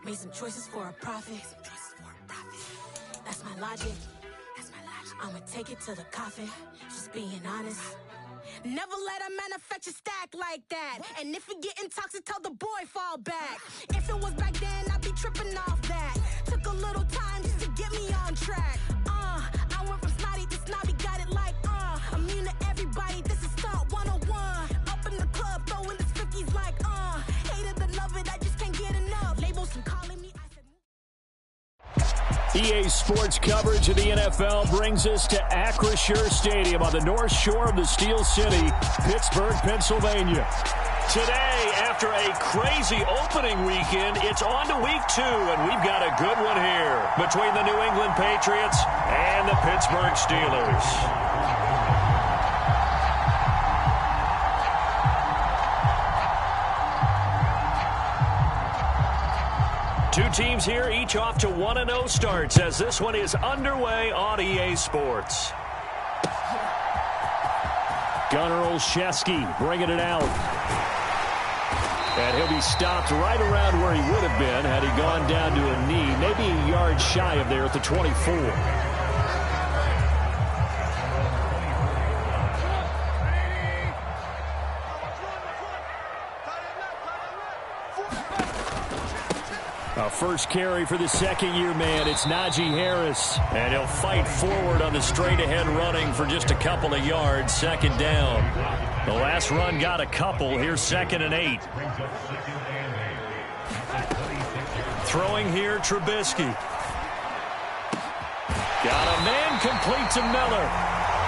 Made some choices for a profit. That's my logic. I'ma take it to the coffin. Just being honest. Never let a manufacture stack like that. And if it getting toxic, tell the boy fall back. If it was back then, I'd be tripping off that. Took a little time just to get me on track. I went from snotty to snobby, got it like immune to everybody. This is stunt 101. Up in the club, throwing the 50s like hated to love it, I just can't get enough. Labels from calling me. EA Sports coverage of the NFL brings us to Acrisure Stadium on the north shore of the Steel City, Pittsburgh, Pennsylvania. Today, after a crazy opening weekend, it's on to week 2, and we've got a good one here between the New England Patriots and the Pittsburgh Steelers. Two teams here, each off to 1-0 starts as this one is underway on EA Sports. Gunnar Olszewski bringing it out. And he'll be stopped right around where he would have been had he gone down to a knee, maybe a yard shy of there at the 24. A first carry for the second-year man. It's Najee Harris. And he'll fight forward on the straight-ahead running for just a couple of yards. Second down. The last run got a couple. Here's 2nd and 8. Throwing here, Trubisky. Got a man complete to Miller.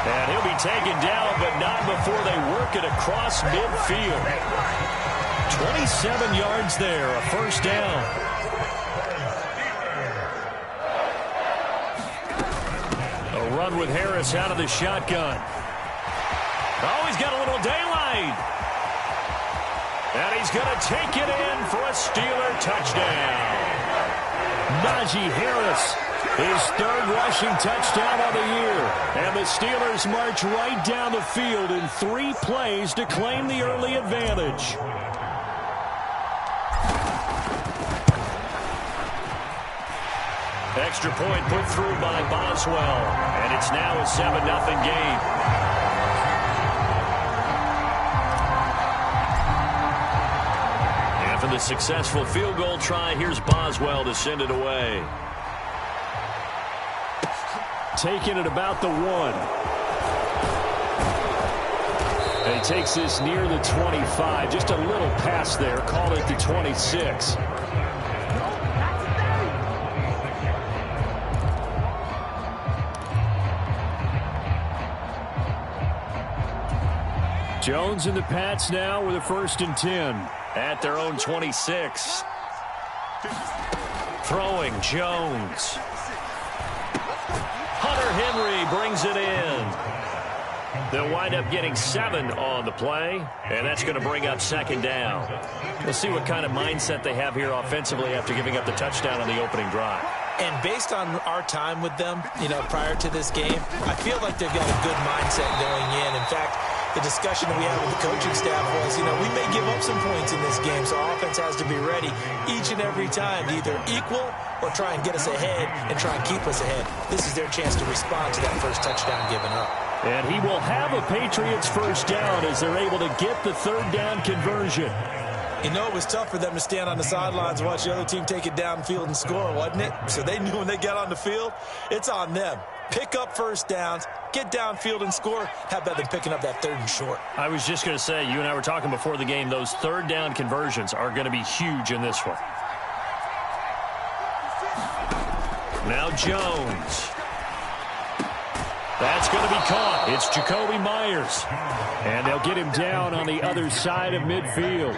And he'll be taken down, but not before they work it across midfield. 27 yards there, a first down. Run with Harris out of the shotgun. Oh, he's got a little daylight. And he's going to take it in for a Steeler touchdown. Najee Harris, his 3rd rushing touchdown of the year. And the Steelers march right down the field in 3 plays to claim the early advantage. Extra point put through by Boswell, and it's now a 7-0 game. After the successful field goal try, here's Boswell to send it away. Taking it about the 1. And he takes this near the 25, just a little past there, call it the 26. Jones and the Pats now with a 1st and 10 at their own 26. Throwing Jones. Hunter Henry brings it in. They'll wind up getting 7 on the play, and that's going to bring up 2nd down. We'll see what kind of mindset they have here offensively after giving up the touchdown on the opening drive. And based on our time with them, prior to this game, I feel like they've got a good mindset going in. In fact, the discussion that we had with the coaching staff was, we may give up some points in this game, so our offense has to be ready each and every time to either equal or try and get us ahead and try and keep us ahead. This is their chance to respond to that first touchdown given up. And he will have a Patriots first down as they're able to get the 3rd down conversion. It was tough for them to stand on the sidelines and watch the other team take it downfield and score, wasn't it? So they knew when they got on the field, it's on them. Pick up first downs, get downfield and score. How about them picking up that 3rd and short? I was just going to say, you and I were talking before the game, those 3rd down conversions are going to be huge in this one. Now Jones. That's going to be caught. It's Jacoby Myers. And they'll get him down on the other side of midfield.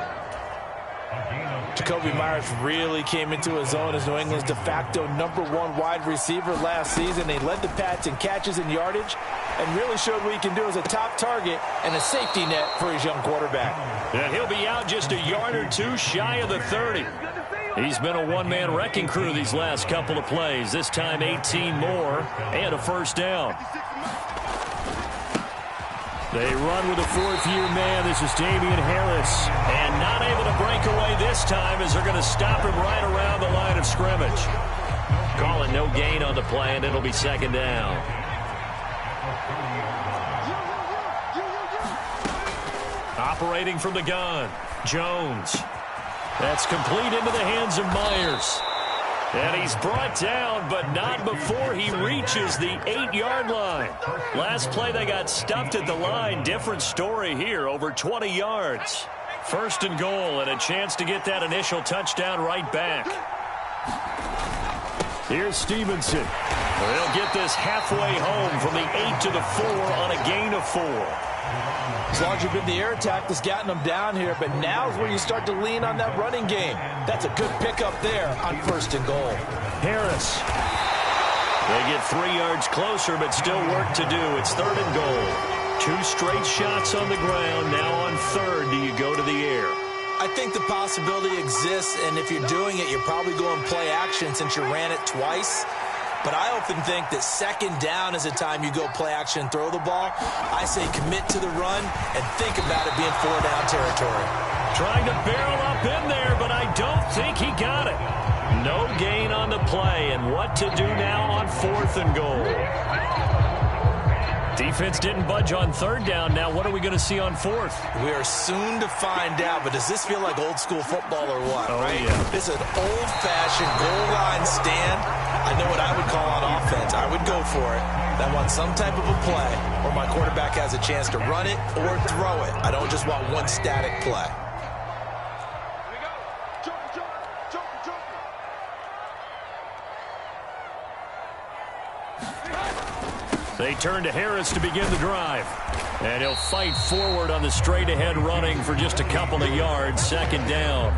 Jacoby Myers really came into his own as New England's de facto #1 wide receiver last season. They led the Pats in catches and yardage and really showed what he can do as a top target and a safety net for his young quarterback. And he'll be out just a yard or 2 shy of the 30. He's been a one-man wrecking crew these last couple of plays. This time 18 more and a first down. They run with a 4th-year man. This is Damian Harris. And not able to break away this time as they're going to stop him right around the line of scrimmage. Calling no gain on the play, and it'll be second down. Operating from the gun, Jones. That's complete into the hands of Myers. And he's brought down, but not before he reaches the 8-yard line. Last play, they got stuffed at the line. Different story here, over 20 yards. First and goal, and a chance to get that initial touchdown right back. Here's Stevenson. They'll get this halfway home from the 8 to the 4 on a gain of 4. As long as you've been the air attack that's gotten them down here, but now is where you start to lean on that running game. That's a good pickup there on first and goal. Harris. They get 3 yards closer, but still work to do. It's third and goal. 2 straight shots on the ground. Now on third, do you go to the air? I think the possibility exists, and if you're doing it, you're probably going play action since you ran it twice. But I often think that second down is a time you go play action and throw the ball. I say commit to the run and think about it being 4-down territory. Trying to barrel up in there, but I don't think he got it. No gain on the play, and what to do now on fourth and goal. Defense didn't budge on third down. Now what are we going to see on fourth? We are soon to find out, but does this feel like old school football or what? Oh, right? Yeah. This is an old-fashioned goal line stand. I know what I would call on offense. I would go for it. I want some type of a play where my quarterback has a chance to run it or throw it. I don't just want one static play. They turn to Harris to begin the drive. And he'll fight forward on the straight-ahead running for just a couple of yards. Second down.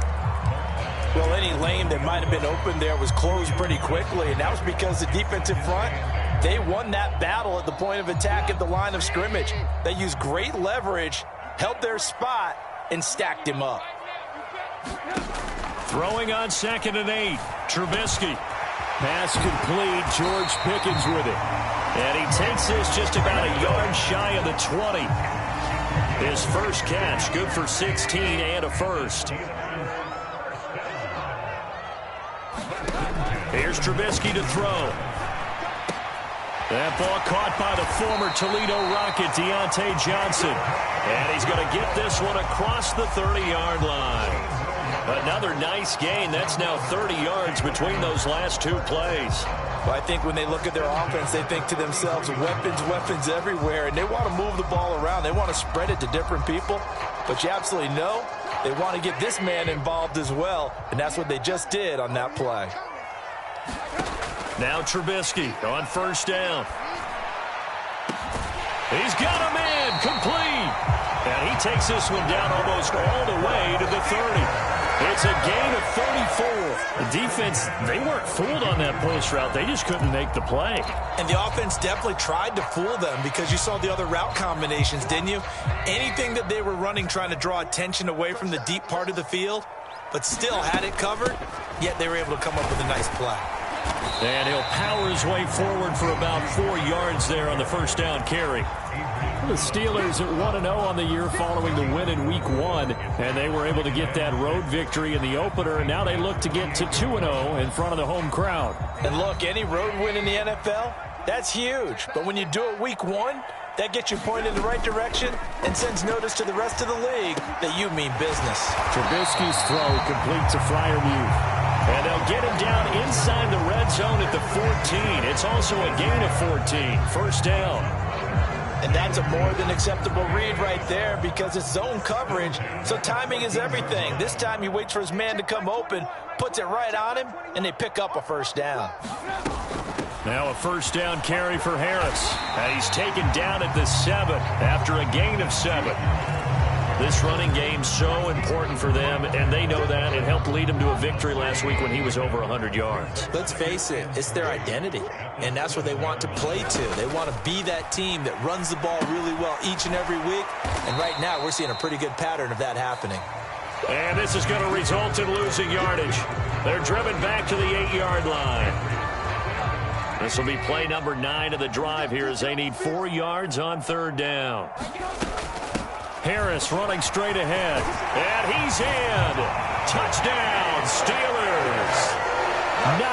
Well, any lane that might have been open there was closed pretty quickly, and that was because the defensive front, they won that battle at the point of attack at the line of scrimmage. They used great leverage, held their spot, and stacked him up. Throwing on 2nd and 8. Trubisky. Pass complete. George Pickens with it. And he takes this just about a yard shy of the 20. His first catch, good for 16 and a first. Here's Trubisky to throw. That ball caught by the former Toledo Rocket, Deontay Johnson. And he's going to get this one across the 30-yard line. Another nice gain. That's now 30 yards between those last 2 plays. Well, I think when they look at their offense, they think to themselves, weapons everywhere, and they want to move the ball around. They want to spread it to different people. But you absolutely know they want to get this man involved as well, and that's what they just did on that play. Now Trubisky on first down. He's got a man complete. And he takes this one down almost all the way to the 30. It's a gain of 34. The defense, they weren't fooled on that post route. They just couldn't make the play. And the offense definitely tried to fool them because you saw the other route combinations, didn't you? Anything that they were running trying to draw attention away from the deep part of the field, but still had it covered, yet they were able to come up with a nice play. And he'll power his way forward for about 4 yards there on the first down carry. The Steelers at 1-0 on the year following the win in Week 1, and they were able to get that road victory in the opener, and now they look to get to 2-0 in front of the home crowd. And look, any road win in the NFL, that's huge. But when you do it Week 1, that gets you pointed in the right direction and sends notice to the rest of the league that you mean business. Trubisky's throw complete to Freiermuth. And they'll get him down inside the red zone at the 14. It's also a gain of 14. First down. And that's a more than acceptable read right there because it's zone coverage, so timing is everything. This time he waits for his man to come open, puts it right on him, and they pick up a first down. Now a first down carry for Harris. And he's taken down at the 7 after a gain of 7. This running game so important for them, and they know that. It helped lead them to a victory last week when he was over 100 yards. Let's face it, it's their identity, and that's what they want to play to. They want to be that team that runs the ball really well each and every week, and right now we're seeing a pretty good pattern of that happening. And this is going to result in losing yardage. They're driven back to the 8-yard line. This will be play number 9 of the drive here as they need 4 yards on third down. Harris running straight ahead, and he's in. Touchdown, Steelers.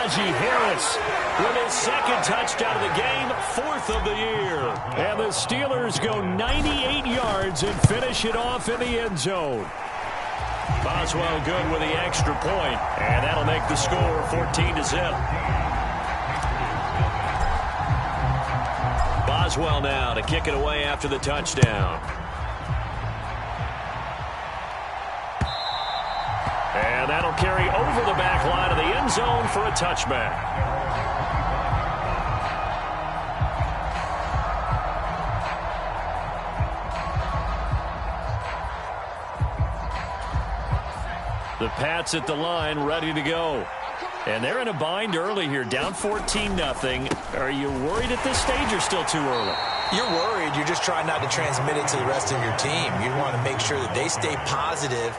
Najee Harris with his second touchdown of the game, 4th of the year. And the Steelers go 98 yards and finish it off in the end zone. Boswell good with the extra point, and that'll make the score 14-0. Boswell now to kick it away after the touchdown. And that'll carry over the back line of the end zone for a touchback. The Pats at the line ready to go. And they're in a bind early here, down 14-0. Are you worried at this stage or still too early? You're worried. You're just trying not to transmit it to the rest of your team. You want to make sure that they stay positive.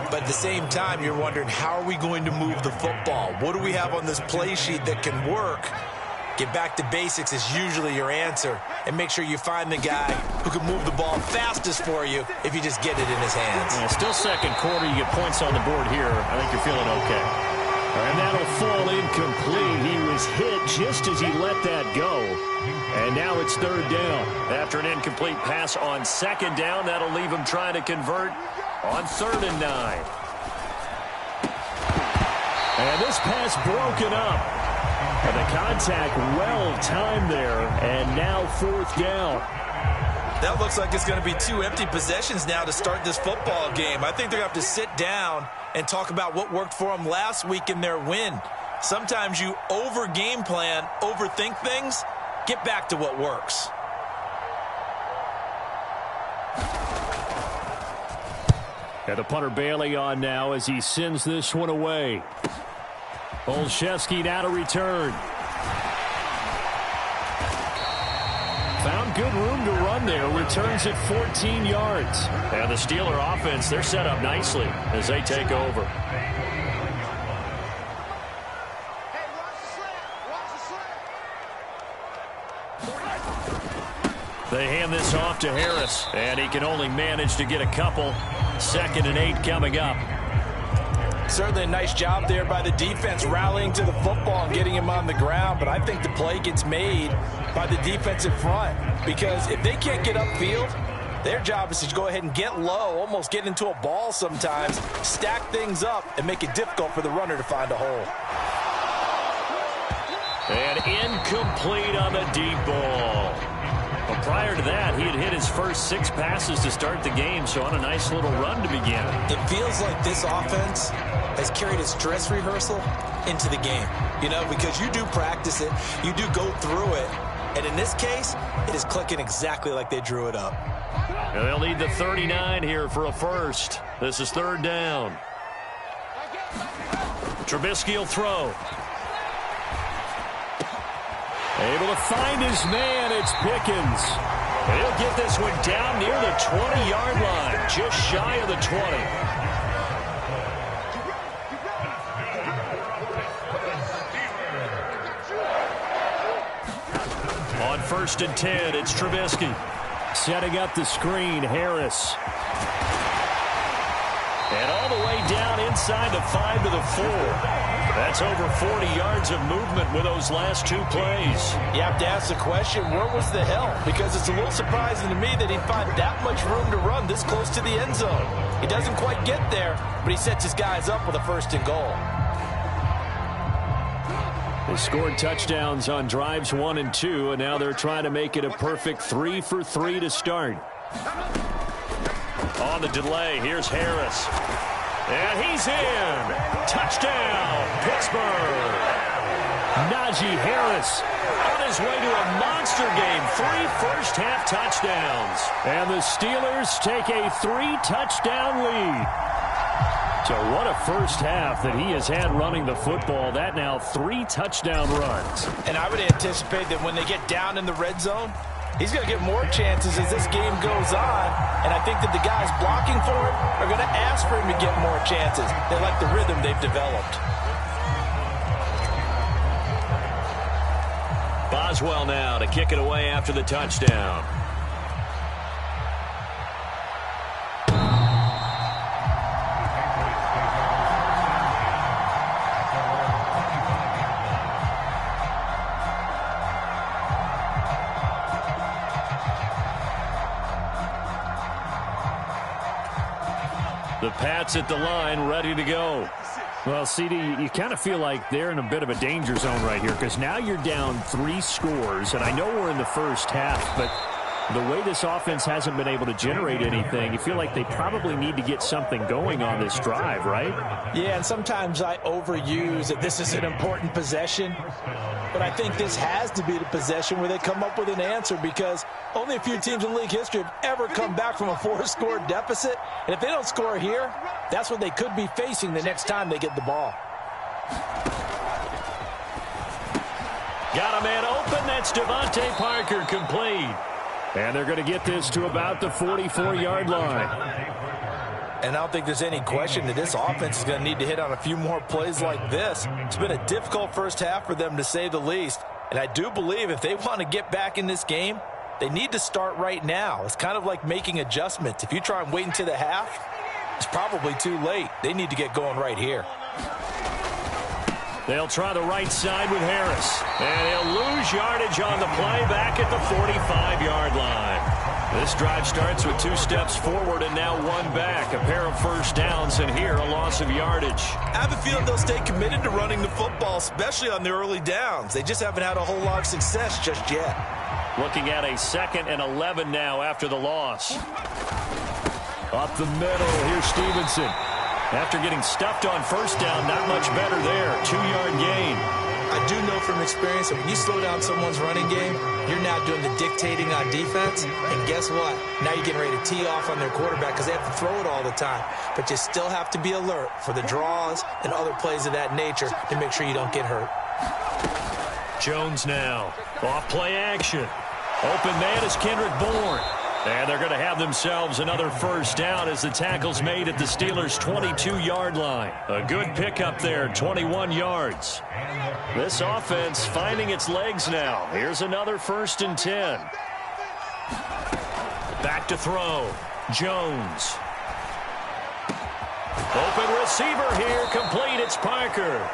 But at the same time, you're wondering, how are we going to move the football? What do we have on this play sheet that can work? Get back to basics is usually your answer. And make sure you find the guy who can move the ball fastest for you if you just get it in his hands. Yeah, still second quarter. You get points on the board here. I think you're feeling okay. And that'll fall incomplete. He was hit just as he let that go. And now it's 3rd down. After an incomplete pass on 2nd down, that'll leave him trying to convert on 3rd and 9. And this pass broken up. And the contact well timed there. And now 4th down. That looks like it's going to be 2 empty possessions now to start this football game. I think they're going to have to sit down and talk about what worked for them last week in their win. Sometimes you over-game plan, overthink things. Get back to what works. And the punter Bailey on now as he sends this one away. Olszewski now to return. Found good room to run there. Returns at 14 yards. And the Steeler offense, they're set up nicely as they take over. They hand this off to Harris, and he can only manage to get a couple. 2nd and 8 coming up. Certainly a nice job there by the defense rallying to the football and getting him on the ground, but I think the play gets made by the defensive front because if they can't get upfield, their job is to go ahead and get low, almost get into a ball sometimes, stack things up, and make it difficult for the runner to find a hole. And incomplete on the deep ball. Well, prior to that, he had hit his first 6 passes to start the game, so on a nice little run to begin. It feels like this offense has carried its dress rehearsal into the game, you know, because you do practice it, you do go through it, and in this case, it is clicking exactly like they drew it up. And they'll need the 39 here for a first. This is 3rd down. Trubisky will throw. Able to find his man. It's Pickens. And he'll get this one down near the 20-yard line, just shy of the 20. On 1st and 10, it's Trubisky. Setting up the screen, Harris. And all the way down inside the 5 to the 4. That's over 40 yards of movement with those last 2 plays. You have to ask the question, where was the help? Because it's a little surprising to me that he'd find that much room to run this close to the end zone. He doesn't quite get there, but he sets his guys up with a 1st and goal. They scored touchdowns on drives 1 and 2, and now they're trying to make it a perfect 3 for 3 to start. On the delay, here's Harris. And he's in. Touchdown, Pittsburgh. Najee Harris on his way to a monster game. 3 first-half touchdowns. And the Steelers take a 3-touchdown lead. So what a first half that he has had running the football. That now 3 touchdown runs. And I would anticipate that when they get down in the red zone, he's going to get more chances as this game goes on. And I think that the guys blocking for him are going to ask for him to get more chances. They like the rhythm they've developed. Boswell now to kick it away after the touchdown. The Pats at the line, ready to go. Well, CD, you kind of feel like they're in a bit of a danger zone right here because now you're down 3 scores, and I know we're in the first half, but the way this offense hasn't been able to generate anything, you feel like they probably need to get something going on this drive, right? Yeah, and sometimes I overuse that this is an important possession, but I think this has to be the possession where they come up with an answer because only a few teams in league history have ever come back from a 4-score deficit, and if they don't score here, that's what they could be facing the next time they get the ball. Got a man open. That's Devontae Parker, complete. And they're going to get this to about the 44-yard line. And I don't think there's any question that this offense is going to need to hit on a few more plays like this. It's been a difficult first half for them, to say the least. And I do believe if they want to get back in this game, they need to start right now. It's kind of like making adjustments. If you try and wait until the half, it's probably too late. They need to get going right here. They'll try the right side with Harris. And he'll lose yardage on the play back at the 45-yard line. This drive starts with 2 steps forward and now 1 back. A pair of first downs, and here a loss of yardage. I have a feeling they'll stay committed to running the football, especially on the early downs. They just haven't had a whole lot of success just yet. Looking at a 2nd and 11 now after the loss. Up the middle, here's Stevenson. After getting stuffed on first down, not much better there. 2-yard gain. I do know from experience that when you slow down someone's running game, you're now doing the dictating on defense. And guess what? Now you're getting ready to tee off on their quarterback because they have to throw it all the time. But you still have to be alert for the draws and other plays of that nature to make sure you don't get hurt. Jones now. Off play action. Open man is Kendrick Bourne. And they're going to have themselves another first down as the tackle's made at the Steelers' 22-yard line. A good pickup there, 21 yards. This offense finding its legs now. Here's another 1st and 10. Back to throw. Jones. Open receiver here, complete. It's Parker.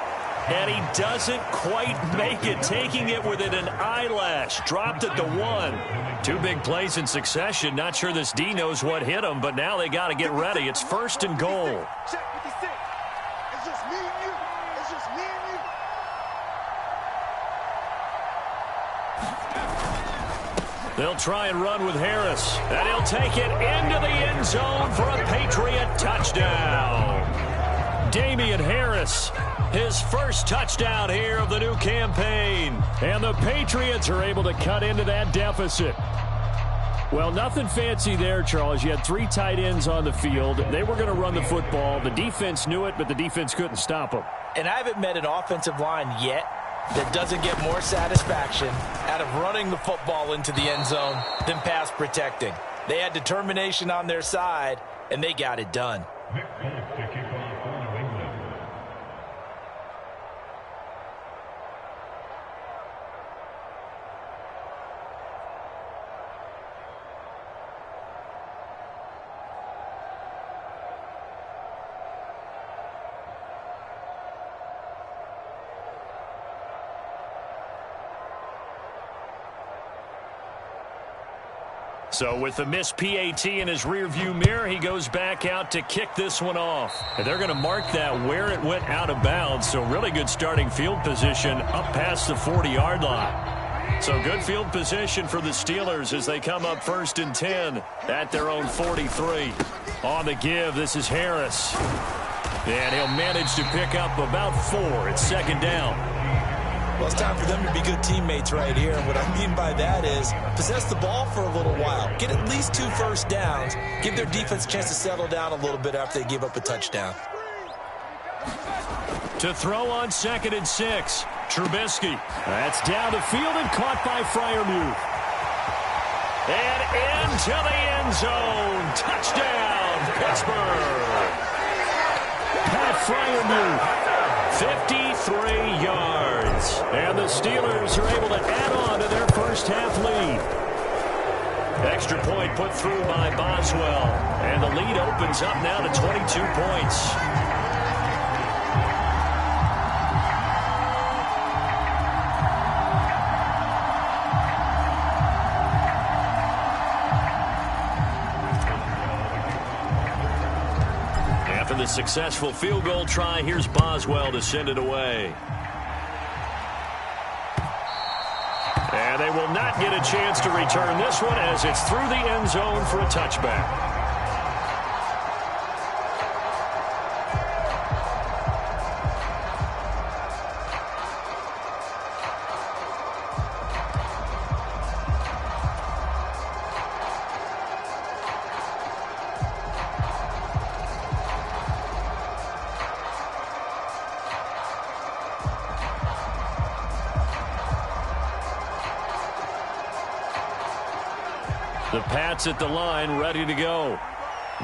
And he doesn't quite make it, taking it within an eyelash. Dropped at the 1. 2 big plays in succession. Not sure this D knows what hit him, but now they got to get ready. It's 1st and goal. Check 56. It's just me and you. It's just me and you. They'll try and run with Harris. And he'll take it into the end zone for a Patriot touchdown. Damian Harris, his first touchdown here of the new campaign. And the Patriots are able to cut into that deficit. Well, nothing fancy there, Charles. You had 3 tight ends on the field. They were going to run the football. The defense knew it, but the defense couldn't stop them. And I haven't met an offensive line yet that doesn't get more satisfaction out of running the football into the end zone than pass protecting. They had determination on their side, and they got it done. So with the missed PAT in his rearview mirror, he goes back out to kick this one off. And they're going to mark that where it went out of bounds. So really good starting field position up past the 40-yard line. So good field position for the Steelers as they come up 1st and 10 at their own 43. On the give, this is Harris. And he'll manage to pick up about 4. It's 2nd down. Well, it's time for them to be good teammates right here. And what I mean by that is possess the ball for a little while. Get at least 2 first downs. Give their defense a chance to settle down a little bit after they give up a touchdown. To throw on 2nd and 6. Trubisky. That's down the field and caught by Freiermuth. And into the end zone. Touchdown, Pittsburgh. Pat Freiermuth. 53 yards. And the Steelers are able to add on to their first half lead. Extra point put through by Boswell. And the lead opens up now to 22 points. a successful field goal try. Here's Boswell to send it away. And they will not get a chance to return this one as it's through the end zone for a touchback. The Pats at the line, ready to go.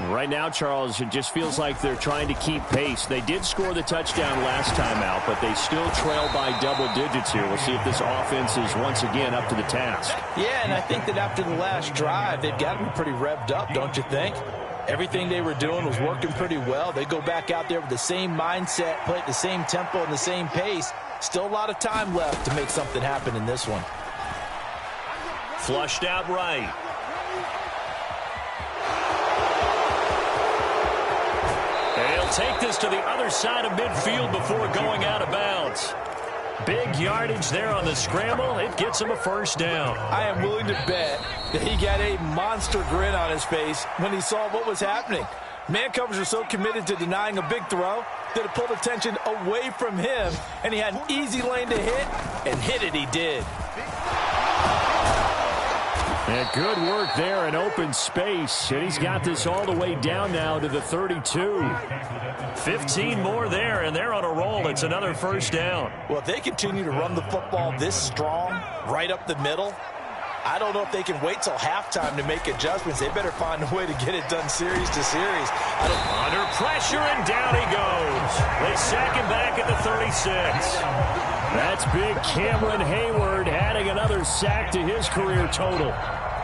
Right now, Charles, it just feels like they're trying to keep pace. They did score the touchdown last time out, but they still trail by double digits here. We'll see if this offense is once again up to the task. Yeah, and I think that after the last drive, they've got to be pretty revved up, don't you think? Everything they were doing was working pretty well. They go back out there with the same mindset, play at the same tempo and the same pace. Still a lot of time left to make something happen in this one. Flushed out right. They'll take this to the other side of midfield before going out of bounds. Big yardage there on the scramble. It gets him a first down. I am willing to bet that he got a monster grin on his face when he saw what was happening. Man covers are so committed to denying a big throw that it pulled attention away from him, and he had an easy lane to hit, and hit it he did. And good work there in open space. And he's got this all the way down now to the 32. 15 more there, and they're on a roll. It's another first down. Well, if they continue to run the football this strong, right up the middle, I don't know if they can wait till halftime to make adjustments. They better find a way to get it done series to series. Under pressure, and down he goes. They sack him back at the 36. That's big Cameron Hayward adding another sack to his career total.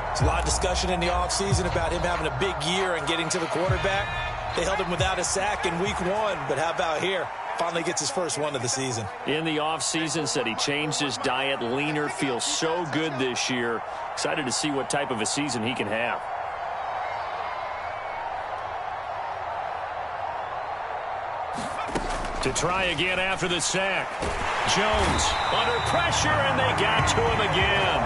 There's a lot of discussion in the offseason about him having a big year and getting to the quarterback. They held him without a sack in week 1, but how about here? Finally gets his first one of the season. In the offseason, said he changed his diet, leaner, feels so good this year. Excited to see what type of a season he can have. To try again after the sack. Jones under pressure, and they got to him again.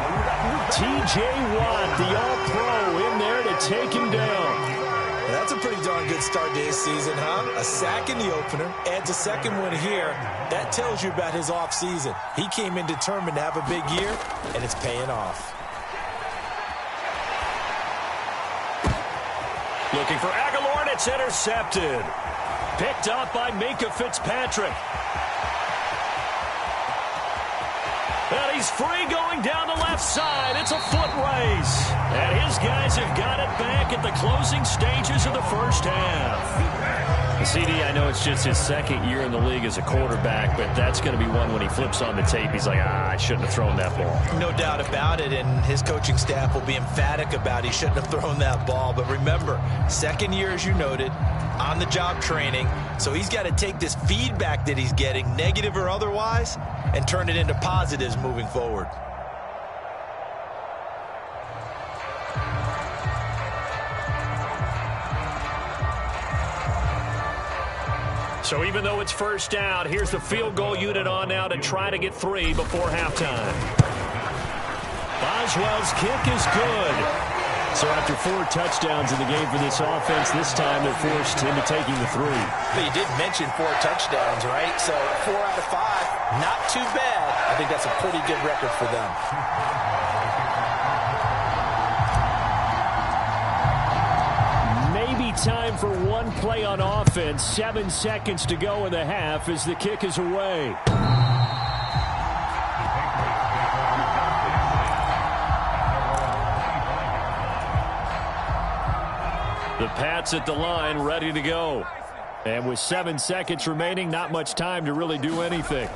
T.J. Watt, the All-Pro, in there to take him down. That's a pretty darn good start to his season, huh? A sack in the opener, adds a second one here. That tells you about his offseason. He came in determined to have a big year, and it's paying off. Looking for Aguilar, and it's intercepted. Picked up by Minka Fitzpatrick. And he's free going down the left side. It's a foot race. And his guys have got it back at the closing stages of the first half. CD, I know it's just his second year in the league as a quarterback, but that's going to be one when he flips on the tape. He's like, I shouldn't have thrown that ball. No doubt about it, and his coaching staff will be emphatic about he shouldn't have thrown that ball. But remember, second year, as you noted, on-the-job training, so he's got to take this feedback that he's getting, negative or otherwise, and turn it into positives moving forward. So even though it's first down, here's the field goal unit on now to try to get 3 before halftime. Boswell's kick is good. So after 4 touchdowns in the game for this offense, this time they're forced into taking the 3. But you did mention 4 touchdowns, right? So 4 out of 5, not too bad. I think that's a pretty good record for them. Maybe time for one play on offense. 7 seconds to go in the half as the kick is away. The Pats at the line, ready to go. And with 7 seconds remaining, not much time to really do anything.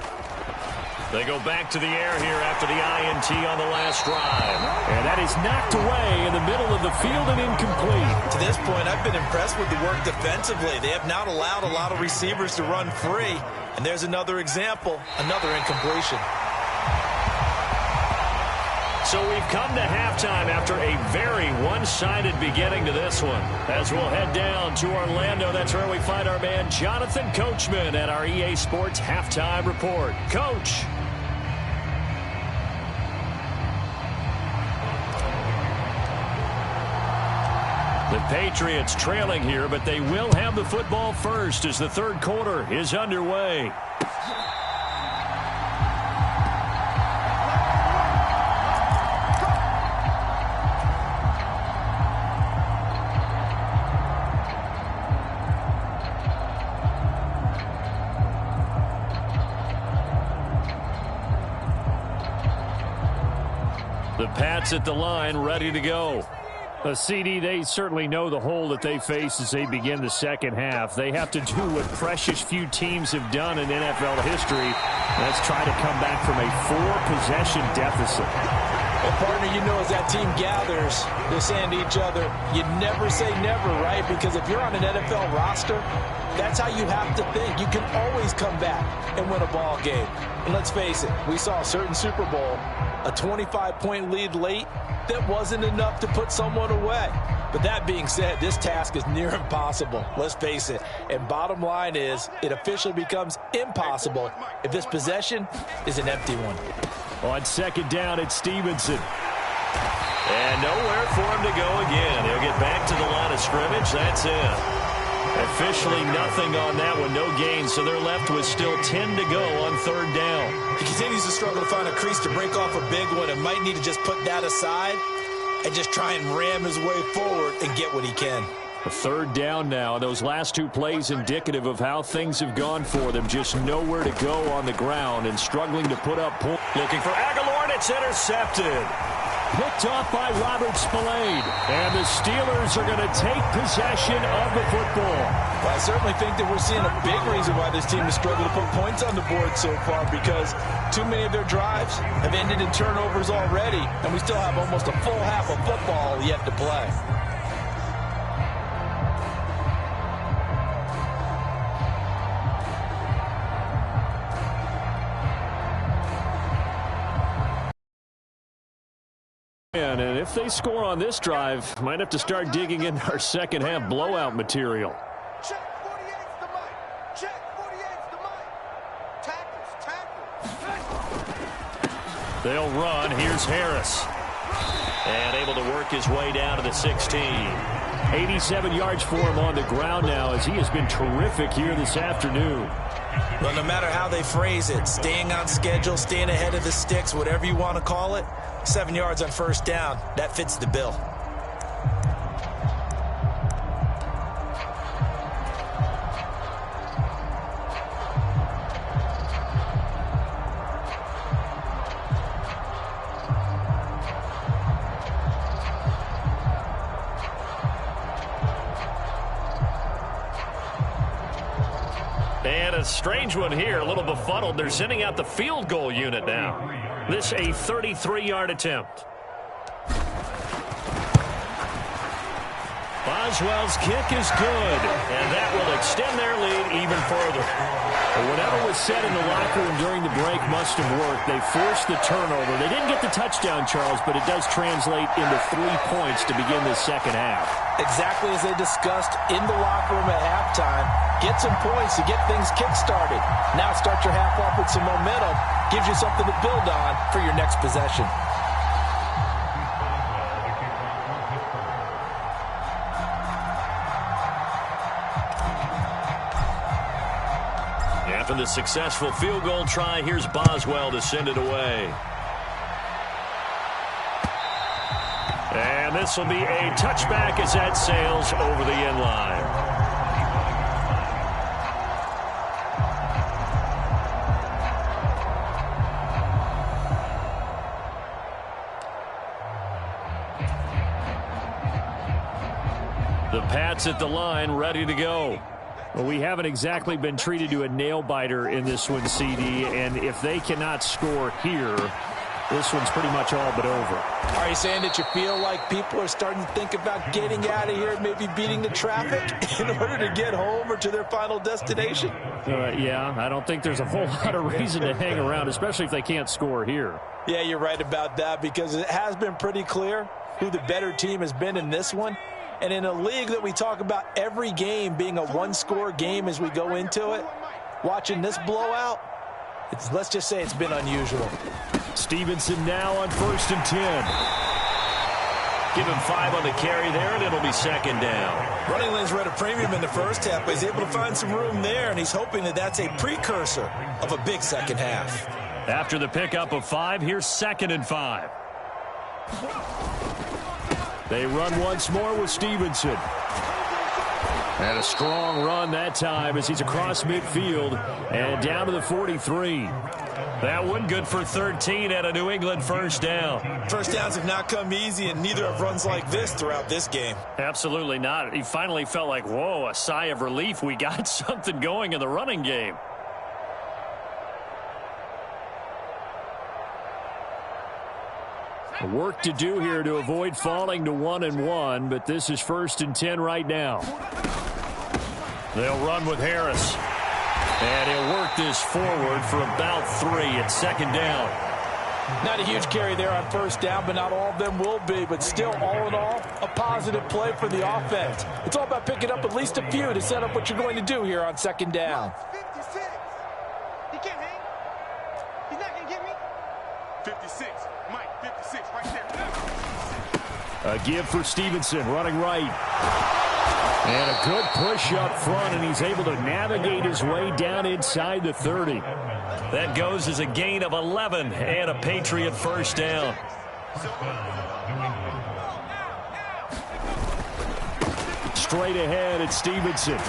They go back to the air here after the INT on the last drive. And that is knocked away in the middle of the field and incomplete. To this point, I've been impressed with the work defensively. They have not allowed a lot of receivers to run free. And there's another example, another incompletion. So we've come to halftime after a very one-sided beginning to this one. As we'll head down to Orlando, that's where we find our man Jonathan Coachman at our EA Sports Halftime Report. Coach. The Patriots trailing here, but they will have the football first as the third quarter is underway. The Pats at the line, ready to go. A CD, they certainly know the hole that they face as they begin the second half. They have to do what precious few teams have done in NFL history. Let's try to come back from a 4-possession deficit. Well, partner, you know, as that team gathers, they're saying to each other, you never say never, right? Because if you're on an NFL roster, that's how you have to think. You can always come back and win a ball game. And let's face it, we saw a certain Super Bowl, a 25-point lead late, that wasn't enough to put someone away. But that being said, this task is near impossible. Let's face it. And bottom line is, it officially becomes impossible if this possession is an empty one. On second down, it's Stevenson. And nowhere for him to go again. He'll get back to the line of scrimmage. That's it. Officially nothing on that one. No gain, so they're left with still 10 to go on third down. He continues to struggle to find a crease to break off a big one and might need to just put that aside and just try and ram his way forward and get what he can. A third down now. Those last two plays indicative of how things have gone for them. Just nowhere to go on the ground and struggling to put up points. Looking for Aguilar, and it's intercepted. Picked off by Robert Spillane. And the Steelers are going to take possession of the football. Well, I certainly think that we're seeing a big reason why this team has struggled to put points on the board so far, because too many of their drives have ended in turnovers already, and we still have almost a full half of football yet to play. And if they score on this drive, might have to start digging into our second half blowout material. Check 48's the mic. Check 48's the mic. Tackles. They'll run. Here's Harris. And able to work his way down to the 16. 87 yards for him on the ground now, as he has been terrific here this afternoon. Well, no matter how they phrase it, staying on schedule, staying ahead of the sticks, whatever you want to call it, 7 yards on first down, that fits the bill. And a strange one here, a little befuddled. They're sending out the field goal unit now. This a 33-yard attempt. Boswell's kick is good, and that will extend their lead even further. Well, whatever was said in the locker room during the break must have worked. They forced the turnover. They didn't get the touchdown, Charles, but it does translate into 3 points to begin the second half. Exactly as they discussed in the locker room at halftime. Get some points to get things kick-started. Now start your half off with some momentum. Gives you something to build on for your next possession. After the successful field goal try, here's Boswell to send it away. And this will be a touchback as that sails over the end line. The Pats at the line, ready to go. Well, we haven't exactly been treated to a nail-biter in this one, CD, and if they cannot score here, this one's pretty much all but over. Are you saying that you feel like people are starting to think about getting out of here, maybe beating the traffic in order to get home or to their final destination? Yeah, I don't think there's a whole lot of reason to hang around, especially if they can't score here. Yeah, you're right about that, because it has been pretty clear who the better team has been in this one. And in a league that we talk about every game being a one-score game as we go into it, watching this blowout, let's just say it's been unusual. Stevenson now on 1st and 10. Give him 5 on the carry there, and it'll be 2nd down. Running lanes were at a premium in the first half, but he's able to find some room there, and he's hoping that that's a precursor of a big second half. After the pickup of 5, here's 2nd and 5. They run once more with Stevenson. And a strong run that time as he's across midfield and down to the 43. That one good for 13 at a New England 1st down. First downs have not come easy, and neither have runs like this throughout this game. Absolutely not. He finally felt like, whoa, a sigh of relief. We got something going in the running game. Work to do here to avoid falling to 1-1, but this is 1st and 10 right now. They'll run with Harris. And he'll work this forward for about 3 at 2nd down. Not a huge carry there on 1st down, but not all of them will be. But still, all in all, a positive play for the offense. It's all about picking up at least a few to set up what you're going to do here on 2nd down. 56. He can't hang. He's not going to get me. 56. Mike, 56 right there. A give for Stevenson, running right. And a good push up front, and he's able to navigate his way down inside the 30. That goes as a gain of 11 and a Patriot 1st down. Straight ahead, it's Stevenson.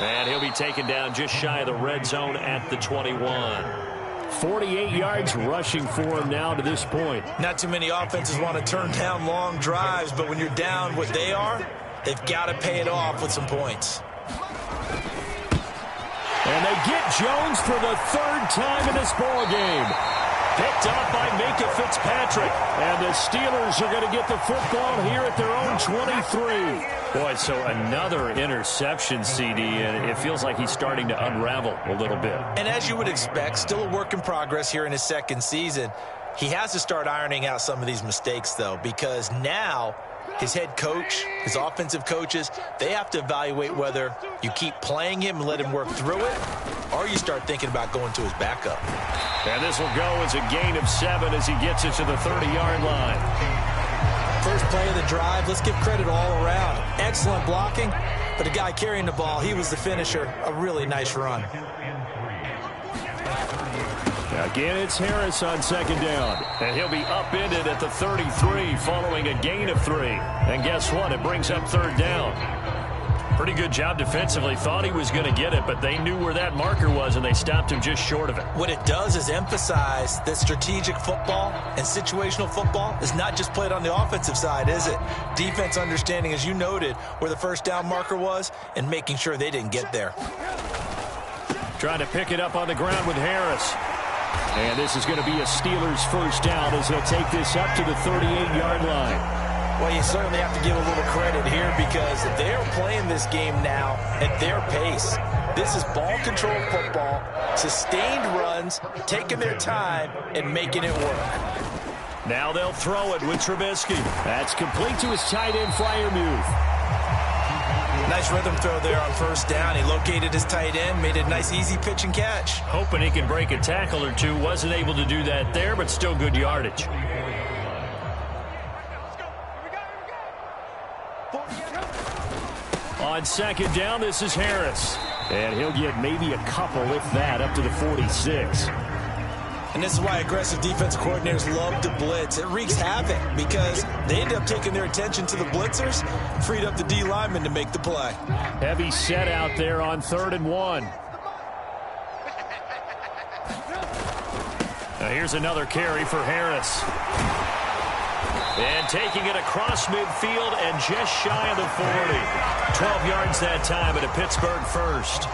And he'll be taken down just shy of the red zone at the 21. 48 yards rushing for him now to this point. Not too many offenses want to turn down long drives, but when you're down what they are, they've got to pay it off with some points. And they get Jones for the 3rd time in this ball game. Picked up by Minka Fitzpatrick. And the Steelers are going to get the football here at their own 23. Boy, so another interception, CD, and it feels like he's starting to unravel a little bit. And as you would expect, still a work in progress here in his 2nd season. He has to start ironing out some of these mistakes, though, because now his head coach, his offensive coaches, they have to evaluate whether you keep playing him and let him work through it, or you start thinking about going to his backup. And this will go as a gain of 7 as he gets it to the 30-yard line. First play of the drive, let's give credit all around. Excellent blocking, but the guy carrying the ball, he was the finisher. A really nice run. Again, it's Harris on 2nd down. And he'll be upended at the 33 following a gain of 3. And guess what? It brings up 3rd down. Pretty good job defensively. Thought he was going to get it, but they knew where that marker was, and they stopped him just short of it. What it does is emphasize that strategic football and situational football is not just played on the offensive side, is it? Defense understanding, as you noted, where the 1st down marker was and making sure they didn't get there. Trying to pick it up on the ground with Harris. And this is going to be a Steelers 1st down as they'll take this up to the 38-yard line. Well, you certainly have to give a little credit here because they're playing this game now at their pace. This is ball control football, sustained runs, taking their time and making it work. Now they'll throw it with Trubisky. That's complete to his tight end, Freiermuth. Nice rhythm throw there on 1st down. He located his tight end, made a nice easy pitch and catch. Hoping he can break a tackle or two. Wasn't able to do that there, but still good yardage. On 2nd down, this is Harris. And he'll get maybe a couple, if that, up to the 46. And this is why aggressive defensive coordinators love to blitz. It wreaks havoc because they end up taking their attention to the blitzers, freed up the D lineman to make the play. Heavy set out there on 3rd and 1. Now here's another carry for Harris. And taking it across midfield and just shy of the 40. 12 yards that time at a Pittsburgh first.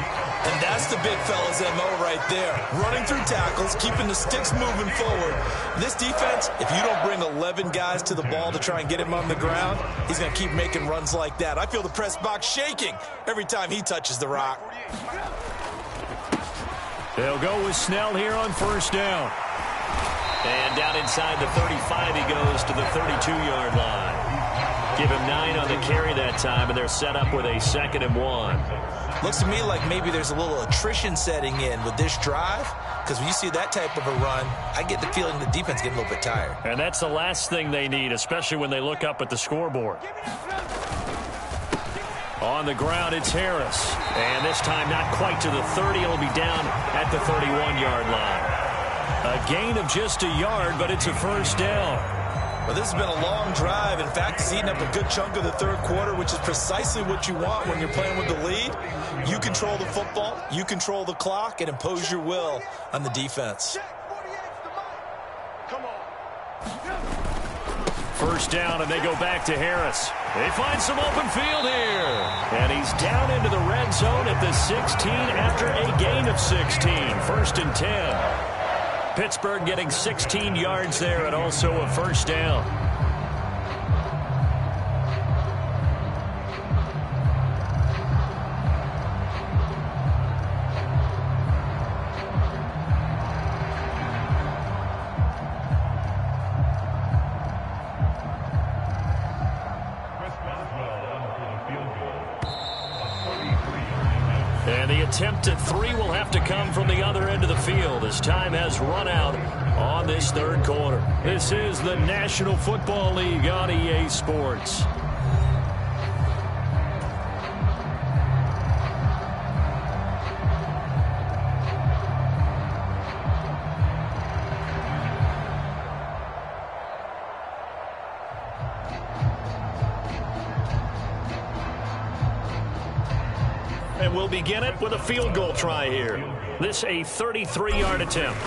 And that's the big fella's MO right there. Running through tackles, keeping the sticks moving forward. This defense, if you don't bring 11 guys to the ball to try and get him on the ground, he's going to keep making runs like that. I feel the press box shaking every time he touches the rock. They'll go with Snell here on first down. And down inside the 35 he goes to the 32-yard line. Give him 9 on the carry that time, and they're set up with a 2nd and 1. Looks to me like maybe there's a little attrition setting in with this drive, because when you see that type of a run, I get the feeling the defense getting a little bit tired. And that's the last thing they need, especially when they look up at the scoreboard. On the ground, it's Harris. And this time not quite to the 30. It'll be down at the 31-yard line. A gain of just a yard, but it's a first down. Well, this has been a long drive. In fact, it's eaten up a good chunk of the third quarter, which is precisely what you want when you're playing with the lead. You control the football, you control the clock, and impose your will on the defense. First down, and they go back to Harris. They find some open field here. And he's down into the red zone at the 16 after a gain of 16. 1st and 10. Pittsburgh getting 16 yards there and also a first down. And the attempt at 3 will have to come from the other end of the field as time has run out on this third quarter. This is the National Football League on EA Sports. And we'll begin it with a field goal try here. This a 33-yard attempt.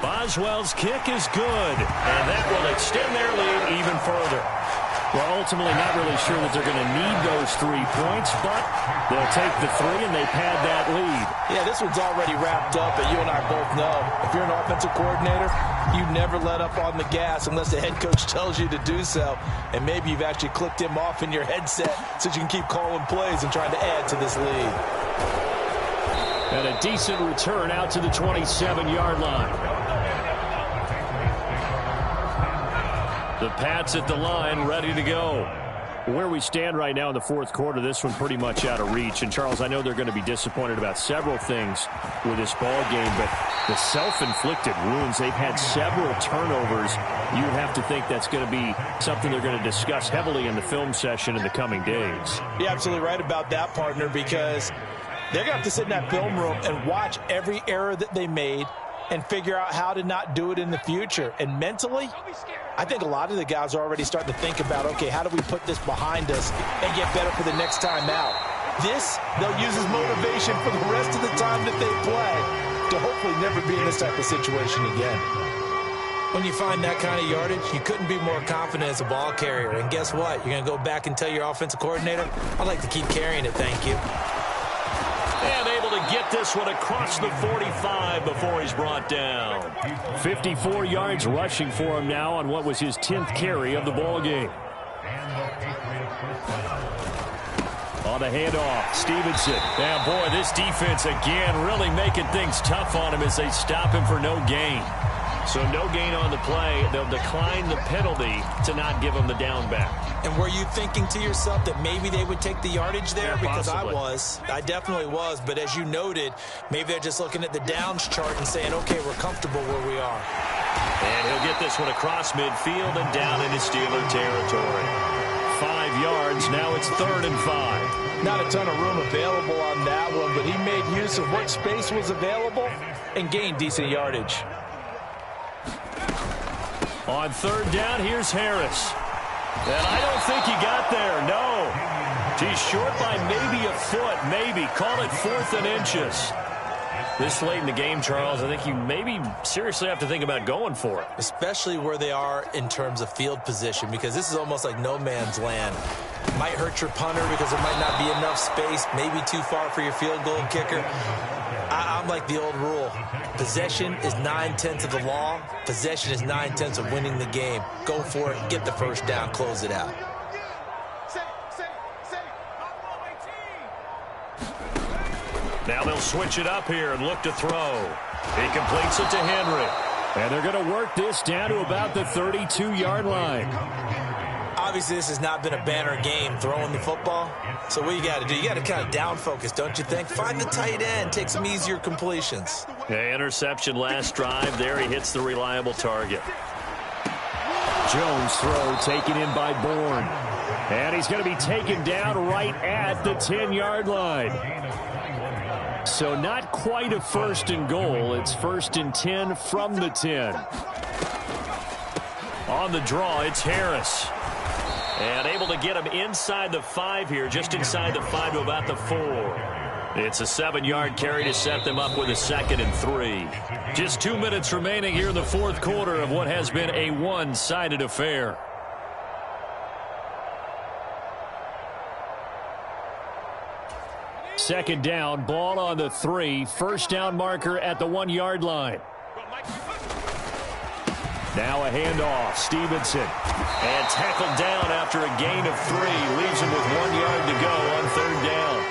Boswell's kick is good, and that will extend their lead even further. Well, ultimately not really sure that they're going to need those 3 points, but they'll take the 3 and they pad that lead. Yeah, this one's already wrapped up, but you and I both know if you're an offensive coordinator, you never let up on the gas unless the head coach tells you to do so. And maybe you've actually clicked him off in your headset so you can keep calling plays and trying to add to this lead. And a decent return out to the 27-yard line. The Pats at the line, ready to go. Where we stand right now in the fourth quarter, this one pretty much out of reach. And, Charles, I know they're going to be disappointed about several things with this ball game, but the self-inflicted wounds, they've had several turnovers. You have to think that's going to be something they're going to discuss heavily in the film session in the coming days. You're absolutely right about that, partner, because they're going to have to sit in that film room and watch every error that they made and figure out how to not do it in the future. And mentally, I think a lot of the guys are already starting to think about, okay, how do we put this behind us and get better for the next time out? This, they'll use as motivation for the rest of the time that they play to hopefully never be in this type of situation again. When you find that kind of yardage, you couldn't be more confident as a ball carrier. And guess what? You're going to go back and tell your offensive coordinator, I'd like to keep carrying it, thank you. And able to get this one across the 45 before he's brought down. 54 yards rushing for him now on what was his 10th carry of the ball game. On the handoff, Stevenson. Yeah, boy, this defense again really making things tough on him as they stop him for no gain. So no gain on the play. They'll decline the penalty to not give him the down back. And were you thinking to yourself that maybe they would take the yardage there? Yeah, because possibly. I definitely was. But as you noted, maybe they're just looking at the downs chart and saying, okay, we're comfortable where we are. And he'll get this one across midfield and down into Steeler territory. 5 yards, now it's 3rd and 5. Not a ton of room available on that one, but he made use of what space was available and gained decent yardage. On 3rd down, here's Harris. And I don't think he got there, no. He's short by maybe a foot, maybe. Call it 4th and inches. This late in the game, Charles, I think you maybe seriously have to think about going for it. Especially where they are in terms of field position, because this is almost like no man's land. Might hurt your punter because there might not be enough space, maybe too far for your field goal kicker. I'm like the old rule. Possession is 9/10 of the law. Possession is 9/10 of winning the game. Go for it, get the first down, close it out. Now they'll switch it up here and look to throw. He completes it to Henry. And they're going to work this down to about the 32-yard line. Obviously, this has not been a banner game throwing the football. So what you got to do, you got to kind of down focus, don't you think? Find the tight end, take some easier completions. Yeah, interception last drive. There he hits the reliable target. Jones throw taken in by Bourne. And he's going to be taken down right at the 10-yard line. So not quite a first and goal. It's first and 10 from the 10. On the draw, it's Harris. And able to get him inside the 5 here, just inside the 5 to about the 4. It's a 7-yard carry to set them up with a 2nd and 3. Just 2 minutes remaining here in the fourth quarter of what has been a one-sided affair. Second down, ball on the 3. First down marker at the 1-yard line. Now a handoff. Stevenson. And tackled down after a gain of 3. Leaves him with 1 yard to go on third down.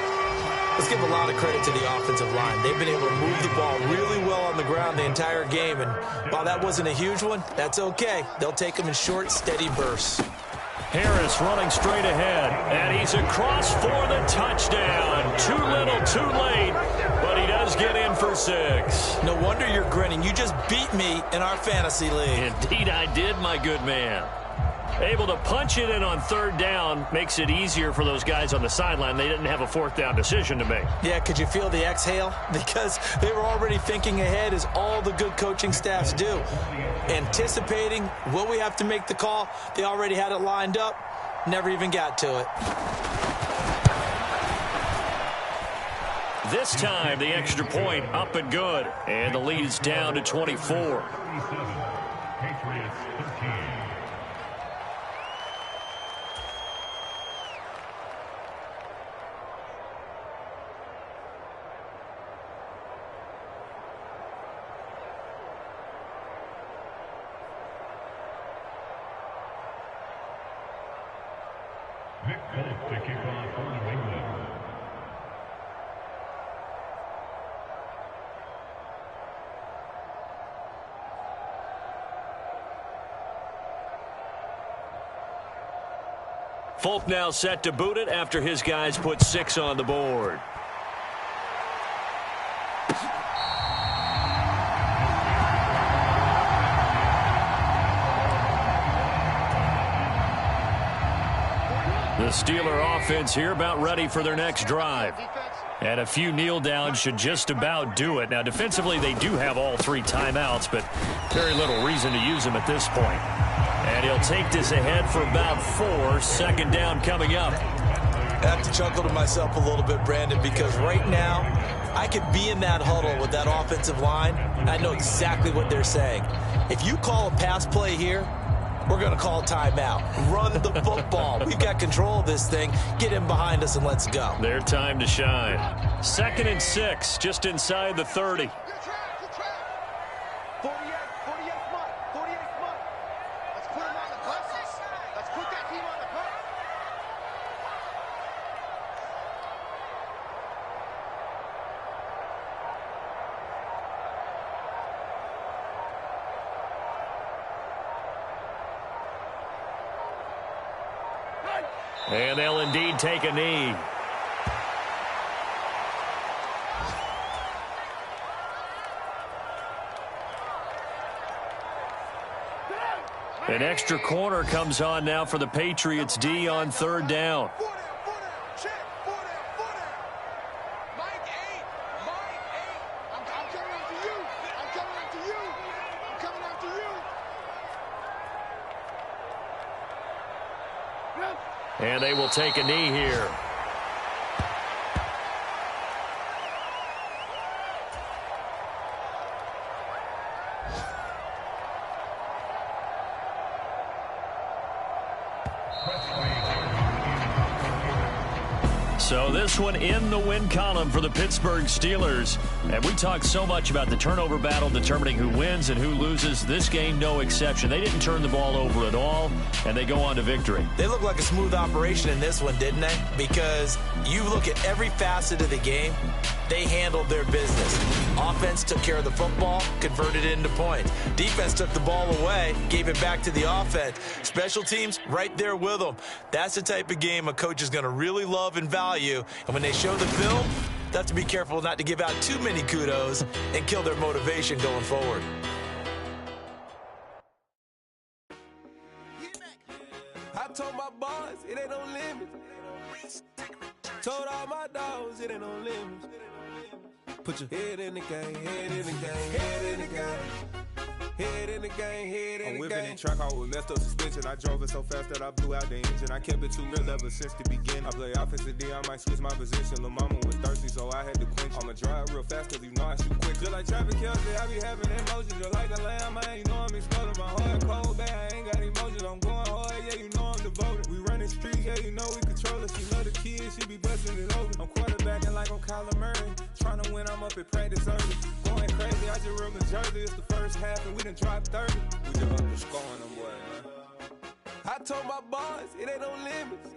Let's give a lot of credit to the offensive line. They've been able to move the ball really well on the ground the entire game. And while that wasn't a huge one, that's okay. They'll take them in short, steady bursts. Harris running straight ahead, and he's across for the touchdown. Too little, too late, but he does get in for 6. No wonder you're grinning. You just beat me in our fantasy league. Indeed I did, my good man. Able to punch it in on third down makes it easier for those guys on the sideline. They didn't have a fourth down decision to make. Yeah, could you feel the exhale? Because they were already thinking ahead, as all the good coaching staffs do. Anticipating, will we have to make the call? They already had it lined up. Never even got to it. This time, the extra point up and good. And the lead is down to 24. Folk now set to boot it after his guys put 6 on the board. The Steeler offense here about ready for their next drive. And a few kneel downs should just about do it. Now, defensively, they do have all 3 timeouts, but very little reason to use them at this point. And he'll take this ahead for about 4. Second down coming up. I have to chuckle to myself a little bit, Brandon, because right now I could be in that huddle with that offensive line, and I know exactly what they're saying. If you call a pass play here, we're going to call timeout. Run the football. We've got control of this thing. Get in behind us and let's go. Their time to shine. 2nd and 6, just inside the 30. And they'll indeed take a knee. An extra corner comes on now for the Patriots D on third down. And they will take a knee here. So this one in the win column for the Pittsburgh Steelers. And we talked so much about the turnover battle determining who wins and who loses. This game, no exception. They didn't turn the ball over at all, and they go on to victory. They look like a smooth operation in this one, didn't they? Because you look at every facet of the game, they handled their business. Offense took care of the football, converted it into points. Defense took the ball away, gave it back to the offense. Special teams, right there with them. That's the type of game a coach is going to really love and value. And when they show the film, they have to be careful not to give out too many kudos and kill their motivation going forward. I told my boys, it ain't no limits. Told all my dogs, it ain't no limits. Put your head in the game, head in the game, head in the game. Head in the game, head in the game. I'm whipping in track out with messed up suspension. I drove it so fast that I blew out the engine. I kept it too real ever since the beginning. I play offensive D, I might switch my position. Lil' mama was thirsty, so I had to quench. I'ma drive real fast, cause you know I shoot quick. Just like traffic Kelsey, I be having emotions. Just like a lamb, man, you know I'm exploding. My heart cold, bad, I ain't got emotions. I'm going hard, yeah, you know I'm devoted. We running streets, yeah, you know we control it. She love the kids, she be busting it over. I'm quarterbacking like I'm Kyler Murray. Trying to win, I'm up at practice early. Going crazy, I just real the jersey. It's the first half, and we done dropped 30. We just up to scoring them, boy, man. I told my boys, it ain't no limits.